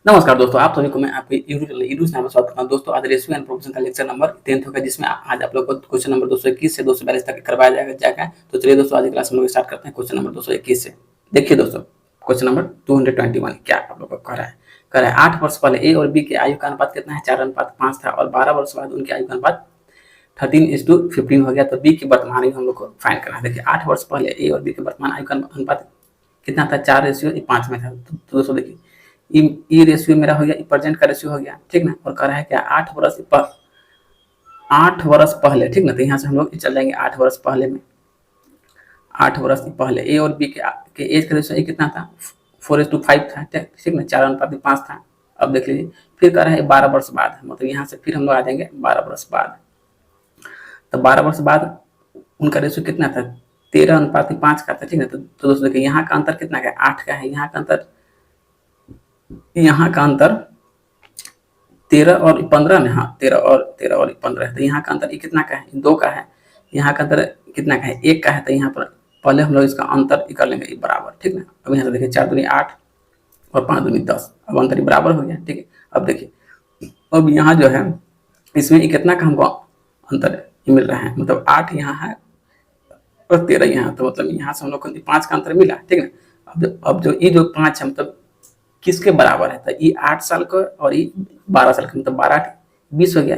नमस्कार दोस्तों, आप सभी को मैं आपके यूट्यूब चैनल में स्वागत करता हूं। दोस्तों, आज रेशियो एंड प्रोपोर्शन का लेक्चर नंबर 10 होगा, जिसमें आज आप लोग को क्वेश्चन नंबर 221 से 242 तक करवाया जाएगा। तो चलिए दोस्तों, आज की क्लास हम लोग स्टार्ट करते हैं क्वेश्चन नंबर 221 से। देखिए दोस्तों, क्वेश्चन नंबर 221 क्या आप लोग को कह रहा है 8 वर्ष पहले ए और बी के आयु का अनुपात कितना है? 4:5 था, और 12 वर्ष बाद उनके आयु का अनुपात 13:15 हो गया। तो बी की वर्तमान आयु हम लोग को फाइंड करना है। देखिए, 8 वर्ष पहले ए और बी के वर्तमान आयु का अनुपात कितना था? 4:5 में था। तो दोस्तों देखिए, ई रेशियो मेरा हो गया, प्रेजेंट का रेशियो हो गया, ठीक ना। और कह रहा है क्या? 8 वर्ष पहले, ठीक ना। तो यहाँ से हम लोग चल जाएंगे 8 वर्ष पहले में। 8 वर्ष पहले ए और बी के एज का रेशियो कितना था? 4:5 था, ठीक ना। 4:5 था। अब देख लीजिए, फिर कह रहा है 12 वर्ष बाद, मतलब यहाँ से फिर हम लोग आ जाएंगे 12 वर्ष बाद। तो 12 वर्ष बाद उनका रेशियो कितना था? 13:5 का था, ठीक है। तो दोस्तों देखिए, यहाँ का अंतर कितना का? 8 का है। यहाँ का अंतर 13 और 15 में, हाँ 13 और 15 है। तो यहाँ का अंतर ये कितना का है? 2 का है। यहाँ का अंतर कितना का है? 1 का है। तो यहाँ पर पहले हम लोग इसका अंतर कर लेंगे बराबर, ठीक ना। अब यहाँ से देखिए, 4 दूनी 8 और 5 दूनी 10। अब अंतर बराबर हो गया, ठीक है। अब देखिए, अब यहाँ जो है इसमें कितना का हमको अंतर मिल रहा है? मतलब 8 यहाँ है और 13 यहाँ। तो मतलब यहाँ से हम लोग को 5 का अंतर मिला, ठीक है। अब जो ये जो 5 है, मतलब किसके बराबर है? तो ये 8 साल का और ये 12 साल का, मतलब 12 20 हो गया।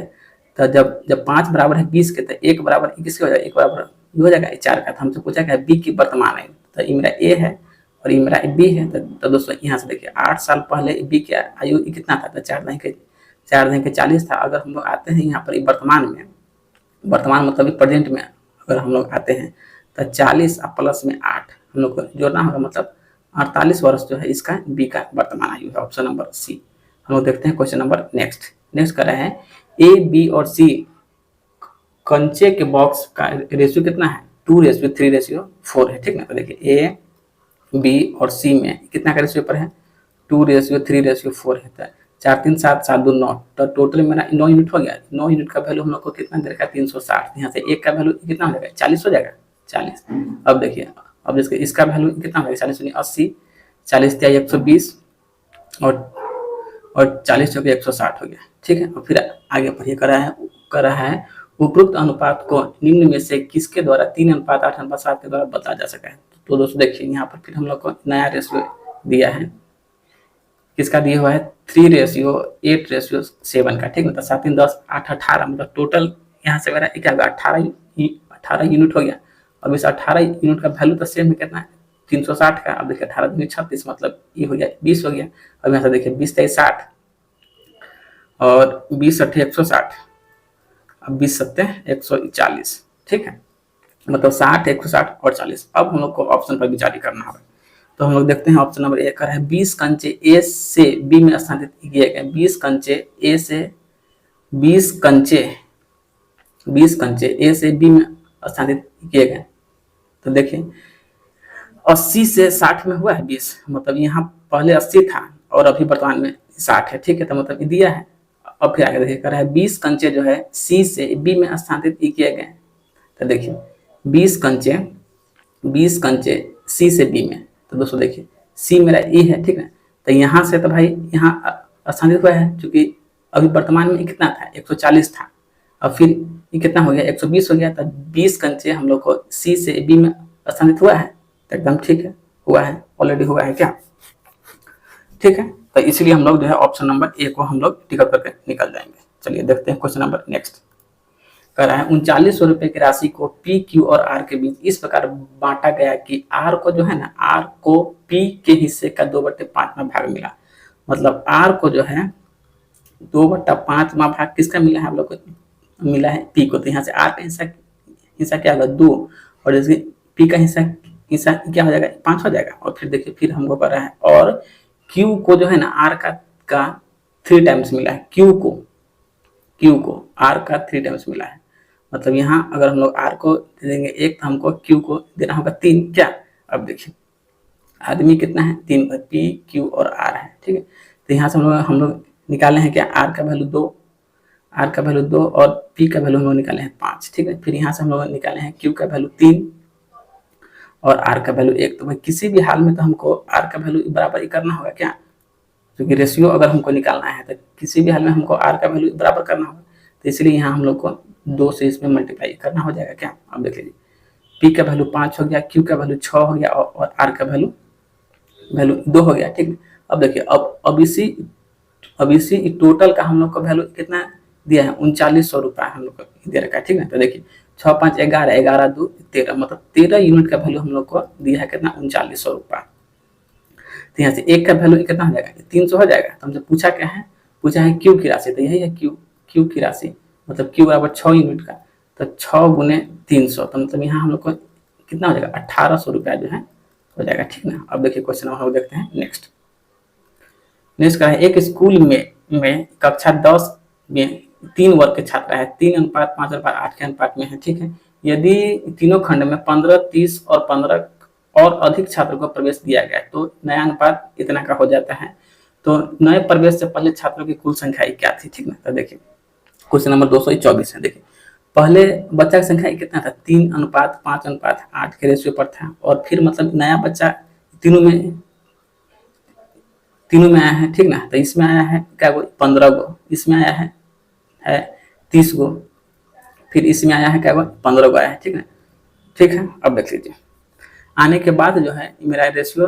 तो जब 5 बराबर है 20 के, तो 1 बराबर किसके हो जाएगा? 1 बराबर हो जाएगा 4 का। तो हमसे पूछा गया बी की वर्तमान है। तो ये मेरा ए है और ये मेरा बी है। तो दोस्तों यहाँ से देखिए, 8 साल पहले बी की आयु कितना था? तो 4 40 था। अगर हम लोग आते हैं यहाँ पर वर्तमान में, वर्तमान मतलब प्रेजेंट में अगर हम लोग आते हैं, तो 40 प्लस में 8 हम लोग को जोड़ना होगा, मतलब 48 वर्ष जो है इसका बी का वर्तमान आयु है। Option number C. हम लोग देखते हैं क्वेश्चन नंबर नेक्स्ट कर रहे हैं, ए बी और सी कंचे के बॉक्स का रेशियो कितना है? 2:3:4 है, ठीक ना। तो देखिए, ए बी और सी में कितना का रेशियो पर है? 2:3:4 है। 4 3 7 7 2 9। तो टोटल मेरा 9 यूनिट हो गया। 9 यूनिट का वैल्यू हम लोग को कितना दे रखा है? 360। यहाँ से एक का वैल्यू कितना हो जाएगा? 40 हो जाएगा, 40। अब देखिए, अब इसका वैल्यू कितना हो जाएगा? 40 80, 40 120 और 40 चौके 160 हो गया, ठीक है। और फिर आगे पढ़िए, कर रहा है उपरोक्त अनुपात को निम्न में से किसके द्वारा 3:8:7 के द्वारा बताया जा सका है? तो दोस्तों देखिए, यहाँ पर फिर हम लोग को नया रेशियो दिया है। किसका दिया हुआ है? 3:8:7 का, ठीक है। 7 3 10 8 18, मतलब टोटल यहाँ से मेरा क्या होगा? 18 यूनिट हो गया। अब इस 18 यूनिट का वैल्यू तो सेम है, कितना है? 360 का। अब देखिए, 18 दूनी 36, मतलब ये हो गया 20 हो गया। अब यहाँ से देखिए, 20 3 60 और 20 8 160, अब 20 7 140, ठीक है। मतलब 60 160 और 40। अब हम लोग को ऑप्शन पर विचार करना होगा। तो हम लोग देखते हैं, ऑप्शन नंबर ए कर है 20 कंचे ए से बी में स्थानांतरित किए गए। 20 कंचे ए से 20 कंचे ए से बी में स्थानांतरित किए गए। तो देखिए, 80 से 60 में हुआ है 20, मतलब यहाँ पहले 80 था और अभी वर्तमान में 60 है, ठीक है। तो मतलब दिया है। अब फिर आगे देखिए, कर रहा है 20 कंचे जो है सी से बी में स्थानांतरित किए गए। तो देखिए, 20 कंचे सी से बी में। तो दोस्तों देखिए, सी मेरा ई है, ठीक है। तो यहाँ से तो भाई यहाँ स्थानांतरित हुआ है, क्योंकि अभी वर्तमान में कितना था? 140 था। अब फिर ये कितना हो गया? 120 हो गया। तो 20 कंचे हम लोग को सी से बी में स्थानांतरित हुआ है। तो एकदम ठीक है, हुआ है, ऑलरेडी हुआ है क्या, ठीक है। तो इसलिए हम लोग जो है ऑप्शन नंबर ए को हम लोग टिक करके निकल जाएंगे। चलिए देखते हैं क्वेश्चन नंबर नेक्स्ट। कर रहा है 3900 रुपए की राशि को पी क्यू और आर के बीच इस प्रकार बांटा गया कि आर को जो है ना, आर को पी के हिस्से का 2/5 में भाग मिला। मतलब आर को जो है 2/5 में भाग किसका मिला है? हम लोग को मिला है पी को। तो यहाँ से आर का हिस्सा क्या होगा? 2, और जैसे पी का हिस्सा क्या हो जाएगा? 5 हो जाएगा। और फिर देखिए, फिर हमको कर रहा है, और क्यू को जो है ना, आर का 3 टाइम्स मिला है। क्यू को आर का 3 टाइम्स मिला है। मतलब यहाँ अगर हम लोग आर को दे देंगे 1, तो हमको क्यू को देना होगा 3, क्या? अब देखिए, आदमी कितना है? 3, पी क्यू और आर है, ठीक है। तो यहाँ से हम लोग निकाले हैं क्या? आर का वैल्यू 2 और पी का वैल्यू हम लोग निकाले हैं 5, ठीक है। फिर यहाँ से हम लोग निकाले हैं क्यू का वैल्यू 3 और आर का वैल्यू 1। तो भाई किसी भी हाल में तो हमको आर का वैल्यू बराबर ही करना होगा, क्या? क्योंकि रेशियो अगर हमको निकालना है तो किसी भी हाल में हमको आर का वैल्यू बराबर करना होगा, तो इसलिए यहाँ हम लोग को 2 से इसमें मल्टीप्लाई करना हो जाएगा क्या। अब देख लीजिए पी का वैल्यू 5 हो गया, क्यू का वैल्यू 6 हो गया और आर का वैल्यू 2 हो गया, ठीक है। अब देखिए अब इसी टोटल का हम लोग को वैल्यू कितना दिया है, 3900 रुपया हम लोग को दे रखा है, ठीक है। तो देखिए 6 5 11, 11 2 13, मतलब 13 यूनिट का वैल्यू हम लोग को दिया है कितना, 3900 रुपया। तो यहाँ से एक का वैल्यू कितना हो जाएगा, 300 हो जाएगा। तो हमसे पूछा क्या है, पूछा है क्यू की राशि, तो यही है क्यू की राशि, मतलब क्यू बराबर 6 यूनिट का, तो 6 गुने 300, तो मतलब यहाँ हम लोग को कितना हो जाएगा, 1800 रुपया जो है हो जाएगा, ठीक ना। अब देखिए क्वेश्चन हम लोग देखते हैं नेक्स्ट का है, एक स्कूल में कक्षा 10 में 3 वर्ग के छात्र है, 3:5:8 के अनुपात में है, ठीक है। यदि तीनों खंड में 15, 30 और 15 और अधिक छात्रों को प्रवेश दिया गया तो नया अनुपात इतना का हो जाता है। तो नए प्रवेश से पहले छात्रों की कुल संख्या क्या थी, ठीक ना। तो देखिए क्वेश्चन नंबर 224 है। देखिए पहले बच्चा की संख्या कितना था, 3:5:8 के रेशियो पर था, और फिर मतलब नया बच्चा तीनों में आया है, ठीक ना। तो इसमें आया है क्या, 15 गो, इसमें आया है 30 गो, फिर इसमें आया है क्या, 15 गो आया है, ठीक ना। ठीक है, अब देख लीजिए आने के बाद जो है मेरा रेशियो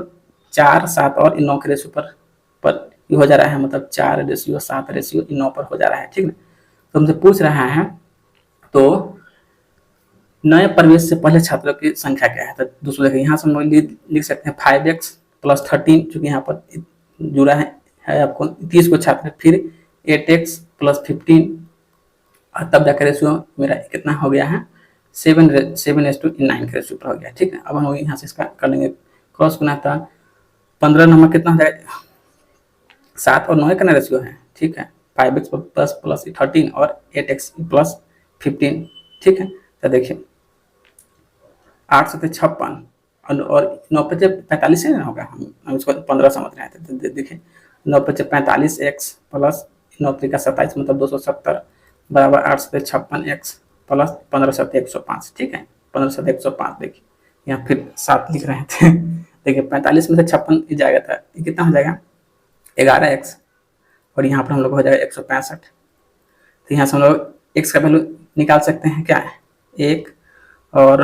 4, 7 और 9 के रेशियो पर हो जा रहा है, मतलब 4 रेशियो 7 रेशियो 9 पर हो जा रहा है, ठीक ना। तो हमसे पूछ रहा है तो नए प्रवेश से पहले छात्रों की संख्या क्या है। तो दूसरा देखिए यहाँ से हम लिख सकते हैं 5x + 13, चूंकि यहाँ पर जुड़ा है आपको 30 को छात्र, फिर 8x + 15, और तब जाकर रेशियो मेरा कितना हो गया है, 7:9 के रेशियो पर हो गया, ठीक है। अब हम लोग यहाँ से इसका कर लेंगे क्रॉस गुना, था 15 नंबर कितना हो जाएगा, 7 और 9 का रेशियो है, ठीक है। 5x + 13 और 8x + 15, ठीक है। तो देखिए 8 7 56 और 9 5 45 है ना होगा, हम इसको 15 समझ रहे थे। तो देखिए 9 5 45x + 9 3 27, मतलब 270 बराबर 8 7 56x + 15 7 105, ठीक है। 15 7 105, देखिए यहाँ फिर 7 लिख रहे थे देखिए 45 में से 56 जाएगा था, ये कितना हो जाएगा, 11x, और यहाँ पर हम लोग हो जाएगा 165। तो यहाँ से हम लोग x का वैल्यू निकाल सकते हैं, क्या है 1 और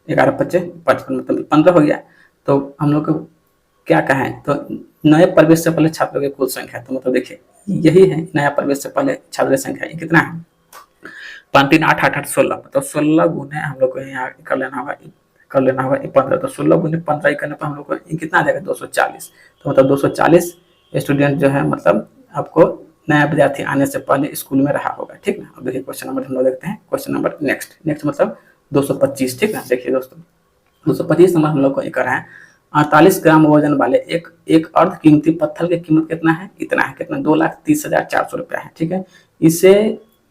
11 5 55, मतलब 15 हो गया। तो हम लोग को क्या कहा है, तो नए प्रवेश से पहले छात्रों की कुल संख्या, तो मतलब देखिए यही है नया प्रवेश से पहले छात्रों की संख्या, ये कितना है 5 3 8 8 8 16, मतलब 16 गुने हम लोग को यहाँ कर लेना होगा 15, तो 16 गुने 15 करने पर हम लोग को कितना आ जाएगा 240। तो मतलब 240 स्टूडेंट जो है, मतलब आपको नया विद्यार्थी आने से पहले स्कूल में रहा होगा, ठीक ना। अब देखिए क्वेश्चन नंबर हम लोग देखते हैं, क्वेश्चन नंबर नेक्स्ट मतलब 225, ठीक ना। देखिए दोस्तों 225 नंबर हम लोग को कर रहा है, 48 ग्राम वजन वाले एक अर्ध कीमती पत्थर की कीमत कितना है, इतना है, कितना 2,30,400 रुपया है, ठीक है।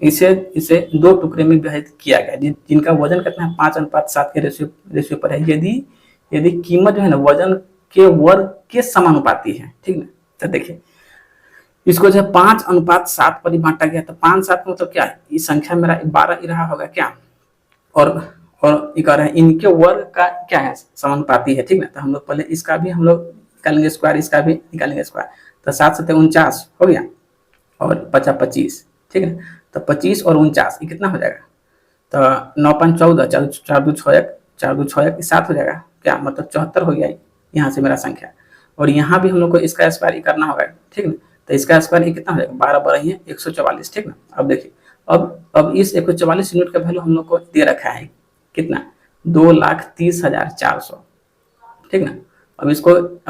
इसे 2 टुकड़े में विभाजित किया गया, जिनका वजन कितना है 5:7 के रेशियो पर है। यदि कीमत जो है ना वजन के वर्ग के समानुपाती है, ठीक ना। तो देखिए इसको जो 5:7 पर ही बांटा गया, तो 5 7 मतलब क्या है, इस संख्या मेरा 12 ही रहा होगा क्या, और ये कह रहे हैं इनके वर्ग का क्या है, समानुपाती है, ठीक ना। तो हम लोग पहले इसका भी हम लोग निकालेंगे स्क्वायर, इसका भी निकालेंगे स्क्वायर। तो 7 7 49 हो गया, और 50 25, ठीक है। तो 25 और 49 ये कितना हो जाएगा, तो 9 5 14, 4 2 6 1, 4 2 6 1 7 हो जाएगा क्या, मतलब 74 हो गया यहाँ से मेरा संख्या। और यहाँ भी हम लोग को इसका स्क्वायर करना होगा, ठीक ना। तो इसका स्क्वायर कितना हो जाएगा, 12 12 ही है 144, ठीक ना। अब देखिए अब इस 144 यूनिट का वैल्यू हम लोग को दे रखा है कितना, 2,30,400, ठीक ना। अब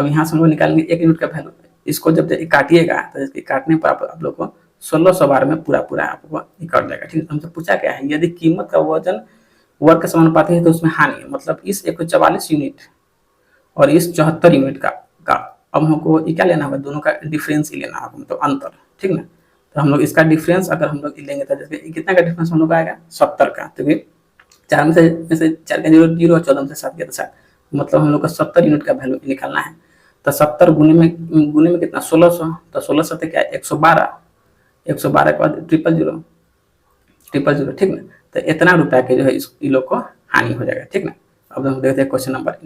यहाँ से हम लोग निकालेंगे 1 यूनिट का वैल्यू, इसको जब काटिएगा तो इसके काटने पर आप लोग को 1600 बार में पूरा आपको कट जाएगा, ठीक है। हमसे पूछा क्या है, यदि कीमत का वजन वर्ग के समानुपाती है तो उसमें हानि है, मतलब इस 144 यूनिट और इस 74 यूनिट का अब हमको क्या लेना होगा, दोनों का डिफरेंस ही लेना होगा, मतलब अंतर, ठीक ना। तो हम लोग इसका डिफरेंस अगर हम लोग लेंगे तो जैसे कितना का डिफरेंस हम लोग आएगा 70 का, तो 4 में से 4 का 0 0, 14 में से 7 गया तो 7, मतलब हम लोग को 70 यूनिट का वैल्यू निकालना है। तो 70 गुने में कितना 1600, तो 1600 क्या है 112 के बाद 000, ठीक ना। तो इतना रुपया के जो है इस लोग को हानि हो जाएगा, ठीक ना। अब हम देखते हैं क्वेश्चन नंबर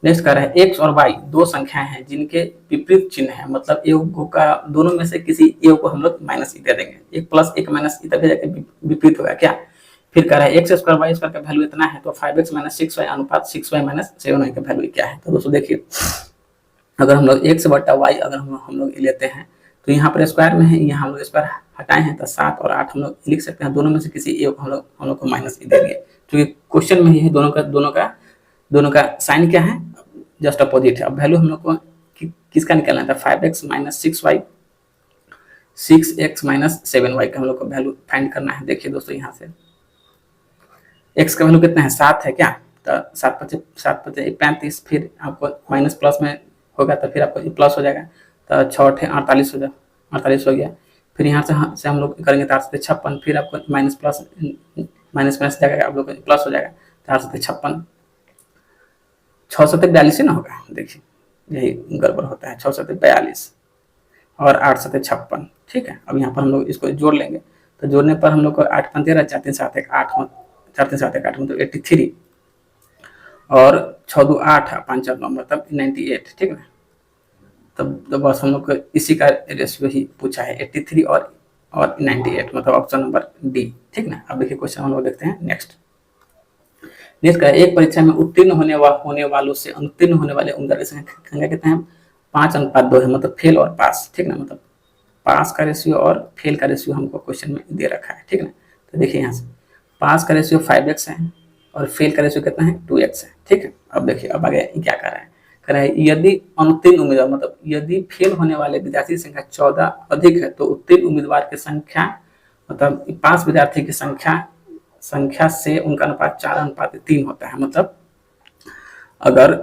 नेक्स्ट कह रहा है एक्स और वाई दो संख्याएं हैं जिनके विपरीत चिन्ह है, मतलब योग का दोनों में से किसी योग को हम लोग माइनस ई दे देंगे, एक प्लस एक माइनस ई तभी जाके विपरीत होगा क्या। फिर कह रहा है एक्स स्क्वायर वाई स्क्वायर का वैल्यू इतना है तो 5x माइनस 6y अनुपात 6y माइनस 7y का वैल्यू क्या है। तो दोस्तों देखिए, अगर हम लोग एक्स बटा वाई अगर हम लोग लेते हैं तो यहाँ पर स्क्वायर में है, यहाँ हम लोग स्क्वायर हटाए हैं तो 7 और 8 हम लोग लिख सकते हैं, दोनों में से किसी एक हम लोग को माइनस ई देंगे, क्योंकि क्वेश्चन में ये दोनों का साइन क्या है, जस्ट अपोजिट है। अब वैल्यू हम लोग को किसका निकालना था, 5x minus 6y 6x minus 7y का हम लोग को वैल्यू फाइंड करना है। देखिए दोस्तों, यहाँ से x का वैल्यू कितना है, 7 है क्या, तो 7 पचे 35, फिर आपको माइनस प्लस में होगा तो फिर आपको प्लस हो जाएगा, तो 6 48 हो जाए, 48 हो गया। फिर यहाँ से हम लोग करेंगे 4 से 56, फिर आपको माइनस माइनस जाएगा, आप लोग प्लस हो जाएगा, 4 से 56, 6 से 42 ही ना होगा। देखिए यही गड़बड़ होता है, 6 से 42 और 8 से 56, ठीक है। अब यहाँ पर हम लोग इसको जोड़ लेंगे, तो जोड़ने पर हम लोग को 8 5 13 4 3 7 1 8 4 3 7 1 8 मतलब 83 और 6 2 8 5 4 9 मतलब 98, ठीक है। तब बस हम लोग को इसी का रेशियो ही पूछा है, 83 और 98, मतलब ऑप्शन नंबर डी, ठीक ना। अब देखिए क्वेश्चन हम लोग देखते हैं नेक्स्ट का, एक परीक्षा में उत्तीर्ण होने वालों से अनुत्तीर्ण होने वाले उम्मीदवार की संख्या कितना है, 5:2 है, मतलब फेल और पास, ठीक ना, मतलब पास का रेशियो और फेल का रेशियो हमको क्वेश्चन में दे रखा है, ठीक ना। तो देखिए यहाँ से पास का रेशियो 5x है और फेल का रेशियो कितना है 2x है, ठीक है। अब देखिए अब आगे क्या कर रहा है, यदि अनुत्तीर्ण उम्मीदवार मतलब यदि फेल होने वाले विद्यार्थी की संख्या 14 अधिक है तो उत्तीर्ण उम्मीदवार की संख्या मतलब पास विद्यार्थी की संख्या से उनका अनुपात 4:3 होता है। मतलब अगर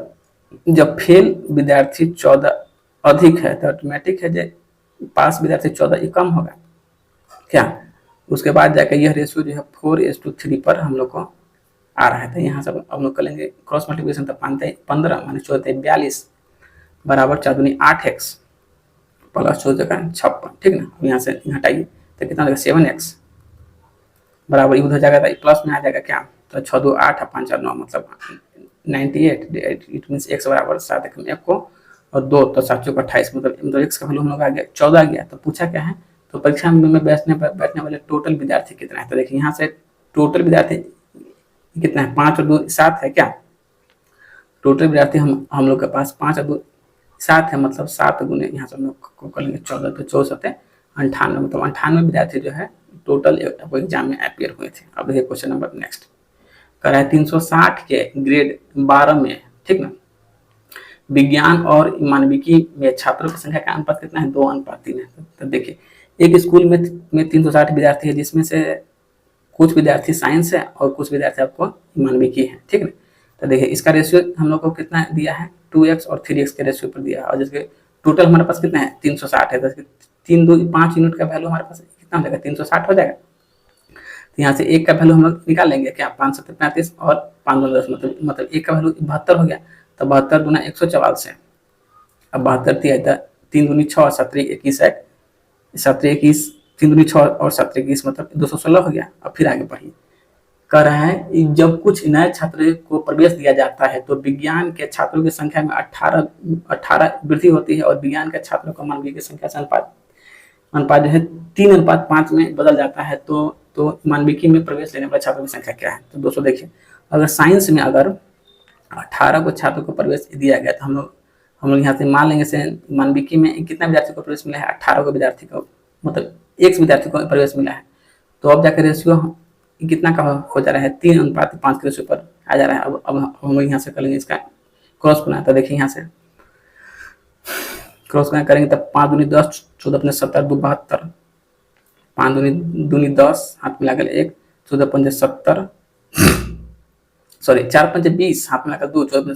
जब फेल विद्यार्थी 14 अधिक है तो ऑटोमेटिक है जो पास विद्यार्थी 14 कम होगा क्या। उसके बाद जाकर यह रेशियो जो है 4:3 पर हम लोग को आ रहा है। तो यहाँ से हम लोग करेंगे क्रॉस मल्टीप्लिकेशन, तो 15 माइनस 14 42 बराबर 4 दूनी 8x प्लस 14 का 56, ठीक ना। अब यहाँ से हटाइए तो कितना होगा 7x बराबर इधर हो जाएगा तो प्लस में आ जाएगा क्या, तो 6 2 8 5 4 9 मतलब 98, इट मीन्स x बराबर 7 1 को और 2 तो 7 4 28 मतलब x का वैल्यू हम लोग आ गया 14 आ गया। तो पूछा क्या है, तो परीक्षा में बैठने वाले टोटल विद्यार्थी कितना है। तो देखिए यहाँ से टोटल विद्यार्थी कितना है, 5 और 2 7 है क्या। टोटल विद्यार्थी हम लोग के पास 5 और 2 7 है, मतलब 7 गुने यहाँ से हम लोग कर लेंगे 14 तो 64 98, मतलब 98 विद्यार्थी जो है टोटल एग्जाम में अपियर हुए थे। अब देखिए क्वेश्चन नंबर नेक्स्ट कर रहा है 360 के ग्रेड 12 में, ठीक ना, विज्ञान और मानविकी में छात्रों की संख्या का अनुपात कितना है 2:3 है। तो देखिए एक स्कूल में 360 विद्यार्थी है जिसमें से कुछ विद्यार्थी साइंस है और कुछ विद्यार्थी आपको मानविकी है, ठीक है। तो देखिए इसका रेशियो हम लोग को कितना दिया है 2x और 3x के रेशियो पर दिया है, और जिसके टोटल हमारे पास कितना है 360 है, तो 3 2 5 यूनिट का वैल्यू हमारे पास कितना हो जाएगा 360 हो जाएगा। तो यहाँ से एक का वैल्यू हम लोग निकाल लेंगे क्या 5 7 35 और 5 2 10 मतलब एक का वैल्यू 72 हो गया, तो 72 गुना 144 है। अब 72 दिया 3 दूनी 6 7 21 है, 7 21 3 दूनी 6 और 7 21 मतलब 216 हो गया। अब फिर आगे बढ़िए कह रहा है जब कुछ नए छात्र को प्रवेश दिया जाता है तो विज्ञान के छात्रों की संख्या में 18 वृद्धि होती है और विज्ञान के छात्रों का मानवीय की संख्या से अनुपात जो है 3:5 में बदल जाता है। तो मानविकी में प्रवेश लेने वाले छात्रों की संख्या क्या है। तो दोस्तों देखिए अगर साइंस में अगर 18 को छात्रों को प्रवेश दिया गया तो हम लोग यहाँ से मान लेंगे से मानविकी में कितना विद्यार्थी को प्रवेश मिला है 18 को विद्यार्थी को, मतलब एक विद्यार्थी को प्रवेश मिला है। तो अब जाकर रेशियो कितना का हो जा रहा है 3:5 के रेशियो पर आ जा रहा है। अब हम लोग यहाँ से करेंगे इसका क्रॉस गुना, तो देखिए यहाँ से क्रॉस गुना करेंगे तब 5 दूनी 10 14 अपने 70 2 72 5 दूनी 10 हाथ में लागल 1 14 5 70 सॉरी 4 5 20 हाथ में लागल 2 14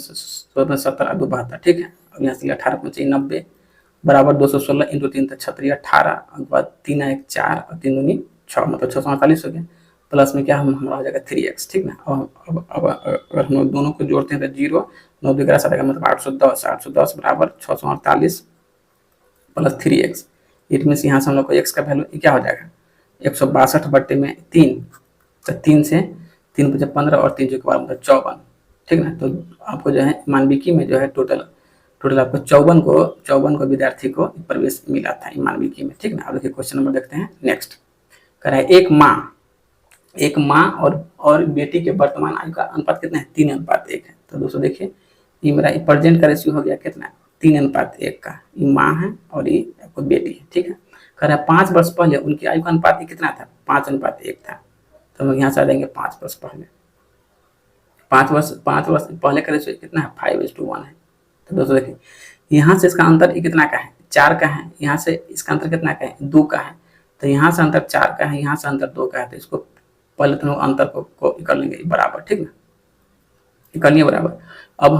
70 2 72, ठीक है। अब यहाँ से 18 5 90 बराबर 216 इंटू 3 तो 36 18 उसके बाद 3 1 4 और 3 दूनी 6 मतलब 648 हो गया। प्लस में क्या हमारा हो जाएगा 3x, ठीक ना। अब अगर हम लोग दोनों को जोड़ते हैं तो 0 9 2 7 मतलब 810 बराबर 648 प्लस 3x, इट मीन्स यहाँ से हम लोग को x का वैल्यू क्या हो जाएगा 162 बट्टे में 3, तो 3 से 3 5 15 और 3 के बाद मतलब 54 ठीक ना। तो आपको जो है मानविकी में जो है टोटल टोटल आपको 54 को विद्यार्थी को प्रवेश मिला था मानविकी में, ठीक ना। अब देखिए क्वेश्चन नंबर देखते हैं नेक्स्ट। कह रहा है एक माँ और बेटी के वर्तमान आयु का अनुपात कितना है, 3:1 है। तो दोस्तों देखिए ये मेरा प्रेजेंट का रेशियो हो गया कितना, 3:1 का। ये माँ है और ये आपको बेटी है, ठीक है। कह रहा है 5 वर्ष पहले उनकी आयु का अनुपात कितना था, 5:1 था। तो हम यहाँ से आ जाएंगे 5 वर्ष पहले। 5 वर्ष पहले का रेशियो कितना है, 5:1 है। तो दोस्तों देखिए यहाँ से इसका अंतर कितना का है, 4 का है। यहाँ से इसका अंतर कितना का है, 2 का है। तो यहाँ से अंतर 4 का है, यहाँ से अंतर 2 का है। तो इसको पहले तो अंतर को कर लेंगे बराबर, ठीक ना, कर लिए बराबर। अब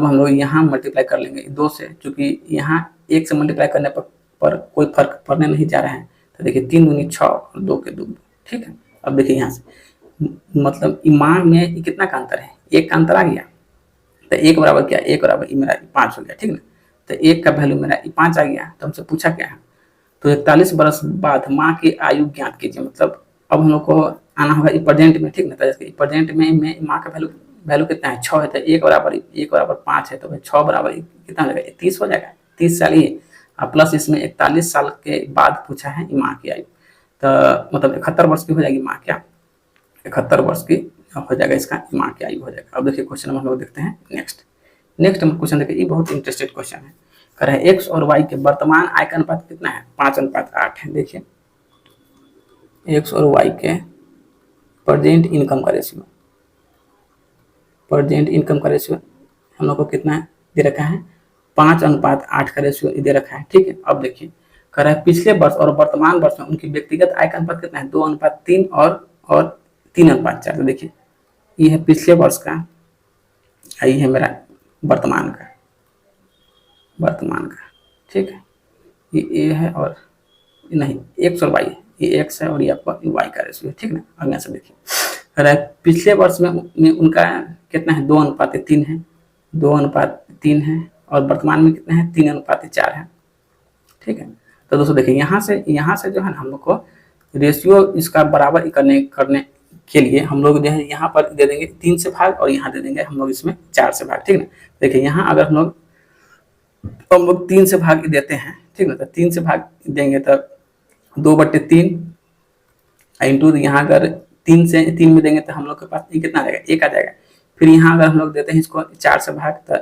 हम लोग यहाँ मल्टीप्लाई कर लेंगे 2 से, क्योंकि यहाँ 1 से मल्टीप्लाई करने पर कोई फर्क पड़ने नहीं जा रहा है। तो देखिए 3 दूनी 6 और 2 के 2, ठीक है। अब देखिए यहाँ से मतलब ईमान में कितना का अंतर है, 1 का अंतर आ गया। तो 1 बराबर क्या, 1 बराबर मेरा 5 हो गया, ठीक ना। तो 1 का वैल्यू मेरा 5 आ गया। तो हमसे पूछा क्या है, तो 41 वर्ष बाद माँ की आयु ज्ञात कीजिए। मतलब अब हम लोग को आना होगा प्रेजेंट में, ठीक ना। तो प्रेजेंट में माँ का वैल्यू कितना है, 6 है। तो 1 बराबर 5 है। तो भाई 6 बराबर कितना हो जाएगा, 30 हो जाएगा, 30 साल ही। प्लस इसमें 41 साल के बाद पूछा है माँ की आयु। तो मतलब 71 वर्ष की हो जाएगी माँ, क्या 71 वर्ष की हो जाएगा इसका माँ की आयु हो जाएगा। अब देखिए क्वेश्चन हम लोग देखते हैं नेक्स्ट क्वेश्चन देखिए, ये बहुत इंटरेस्टेड क्वेश्चन है। कह रहा है एक्स और वाई के वर्तमान आय का अनुपात कितना है, 5:8 है। देखिए एक्स और वाई के प्रेजेंट इनकम का रेशियो हम लोग को कितना दे रखा है, 5:8 का रेशियो दे रखा है, ठीक है। अब देखिए कह रहा है पिछले वर्ष और वर्तमान वर्ष में उनकी व्यक्तिगत आय का अनुपात कितना है, 2:3 और 3:4। तो देखिए ये है पिछले वर्ष का, ये है मेरा वर्तमान का, ठीक है। ये ए है और नहीं एक्स और वाई है, ये एक्स है और ये आपका वाई का रेशियो है, ठीक ना। अब यहाँ से देखिए कह रहा है पिछले वर्ष में उनका कितना है, 2:3 है, 2:3 है। और वर्तमान में कितना है, 3:4 है, ठीक है। तो दोस्तों देखिए यहाँ से जो है ना हम लोग को रेशियो इसका बराबर करने के लिए हम लोग जो है यहाँ पर दे देंगे 3 से भाग और यहाँ दे देंगे हम लोग इसमें 4 से भाग, ठीक ना। देखिए यहाँ अगर हम लोग 3 से भाग देते हैं, ठीक ना। तो 3 से भाग देंगे तो 2/3 इंटू यहाँ अगर 3 में देंगे तो हम लोग के पास ये कितना आ जाएगा, 1 आ जाएगा। फिर यहाँ अगर हम लोग देते हैं इसको 4 से भाग तो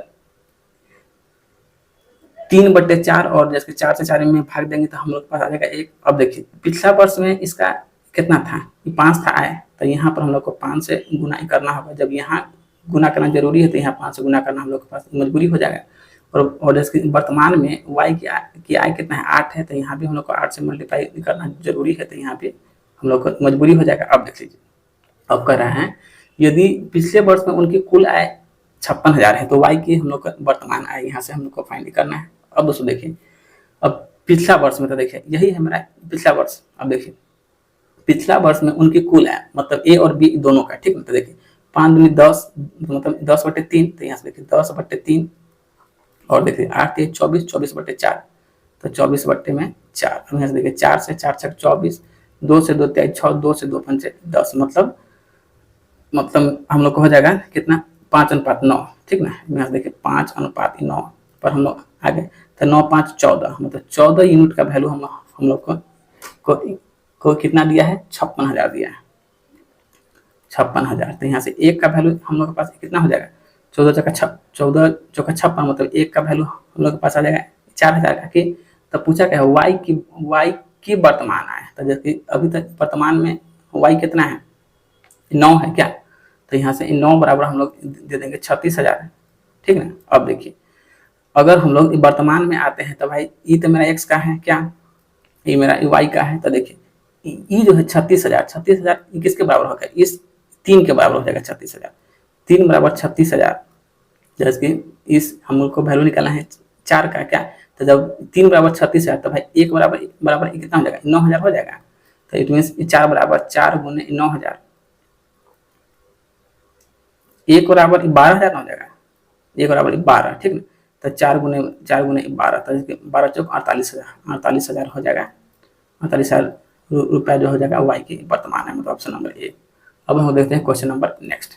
3/4 और जैसे 4 से 4 में भाग देंगे तो हम लोग के पास आ जाएगा 1। अब देखिए पिछला वर्ष में इसका कितना था, 5 था आय। तो यहाँ पर हम लोग को 5 से गुना करना होगा। जब यहाँ गुना करना जरूरी है तो यहाँ 5 से गुना करना हम लोग के पास मजबूरी हो जाएगा। और इसके वर्तमान में y की आय कितना है, 8 है। तो यहाँ भी हम लोग को 8 से मल्टीप्लाई करना जरूरी है। तो यहाँ पे हम लोग को मजबूरी हो जाएगा। अब देख लीजिए अब कह रहा है यदि पिछले वर्ष में उनकी कुल आय 56,000 है तो y की हम लोग का वर्तमान आय यहाँ से हम लोग को फाइंड करना है। अब दोस्तों देखिए अब पिछला वर्ष में तो देखिए यही है मेरा पिछला वर्ष। अब देखिए पिछला वर्ष में उनकी कुल आय मतलब ए और बी दोनों का, ठीक है। तो देखिए 5 दूनी 10 मतलब 10/3। तो यहाँ से देखिए 10/3 और देखिए 8 × 24 24/4। तो 24/4। अब यहाँ से देखिए 4 से 4 × 24, 2 से 2 × 6, 2 से 2 × 10 मतलब हम लोग को हो जाएगा कितना, 5:9, ठीक ना। यहाँ से देखिए 5:9 पर हम लोग आ गए। तो 9 × 5 = 14 मतलब 14 यूनिट का वैल्यू हम लोग को कितना दिया है, 56,000 दिया है, 56,000। तो यहाँ से 1 का वैल्यू हम लोग के पास कितना हो जाएगा, 14 × 56 मतलब 1 का वैल्यू हम लोग के पास आ जाएगा 4,000 का। कि तो पूछा क्या है y की वर्तमान आय। तो जैसे अभी तक वर्तमान में y कितना है, 9 है क्या। तो यहाँ से 9 बराबर हम लोग दे देंगे 36,000, ठीक ना। अब देखिए अगर हम लोग वर्तमान में आते हैं तो भाई ये तो मेरा x का है क्या, ये मेरा y का है। तो देखिए ये जो है 36,000 ये किसके बराबर होगा, इस 3 के बराबर हो जाएगा 36,000। 3 बराबर 36,000 जैसे कि इस हम लोग को वैल्यू निकालना है 4 का क्या। तो जब 3 बराबर 36,000 तो भाई 1 बराबर कितना हो जाएगा, 9,000 हो जाएगा। तो इट मीन्स 4 बराबर 4 गुने 9,000, 1 बराबर 12,000 हो जाएगा, 1 बराबर 12, ठीक ना। तो 4 गुने 12 तो 12 चौक 48,000 हो जाएगा। 48,000 रुपया जो हो जाएगा वाई की वर्तमान है, मतलब ऑप्शन नंबर ए। अब हम देखते हैं क्वेश्चन नंबर नेक्स्ट।